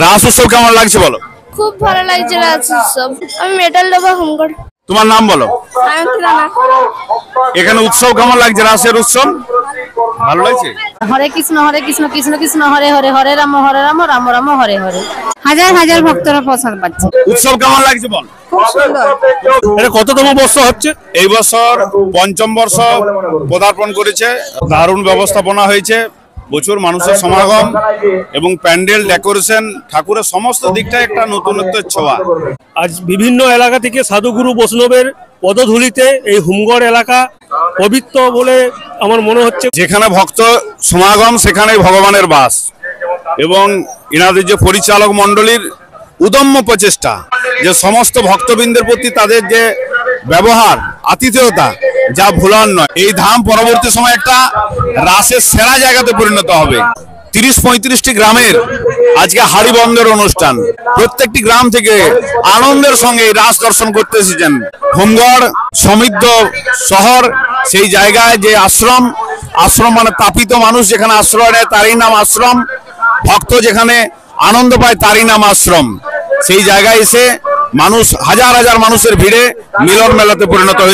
রাস উৎসব কেমন লাগছে বলো? খুব ভালো লাগছে রাস উৎসব। আমি মেডেল দেবো হোমগার্ড। তোমার নাম বলো। এখানে উৎসব কেমন লাগছে? রাসের উৎসব ভালো লাগছে? হরে কৃষ্ণ কৃষ্ণ কৃষ্ণ হরে হরে, হরে রাম রাম রাম হরে হরে। হাজার হাজার ভক্তরা প্রসাদ পাচ্ছে। উৎসব কেমন লাগছে বল? খুব সুন্দর। এটা কততম বর্ষ হচ্ছে? এই বছর পঞ্চম বর্ষ পদার্পণ করেছে। দারুণ ব্যবস্থাপনা হয়েছে, প্রচুর মানুষের সমাগম এবং প্যান্ডেল ডেকোরেশন, ঠাকুরের সমস্ত দিকটা একটা নতুনত্বের ছোঁয়া। আজ বিভিন্ন এলাকা থেকে সাধুগুরু বৈষ্ণবের পদধূলিতে এই হোমগড় এলাকা পবিত্র বলে আমার মনে হচ্ছে। যেখানে ভক্ত সমাগম সেখানেই ভগবানের বাস, এবং এনাদের যে পরিচালক মণ্ডলীর উদম্য প্রচেষ্টা, যে সমস্ত ভক্তবৃন্দের প্রতি তাদের যে ব্যবহার, আতিথেয়তা, যা ভোলার নয়। এই ধাম পরবর্তী সময় একটা রাসের সেরা জায়গাতে পরিণত হবে। 30-35টি গ্রামের আজকে হাড়ি বন্ধের অনুষ্ঠান। প্রত্যেকটি গ্রাম থেকে আনন্দের সঙ্গে এই রাস দর্শন করতে এসেছেন। হোমগড় সমৃদ্ধ শহর, সেই জায়গায় যে আশ্রম মানে তাপিত মানুষ যেখানে আশ্রয় নেয় তারই নাম আশ্রম। ভক্ত যেখানে আনন্দ পায় তারই নাম আশ্রম। সেই জায়গায় এসে মানুষ হাজার হাজার মানুষের ভিড়ে মিলন মেলাতে পরিণত হয়েছে।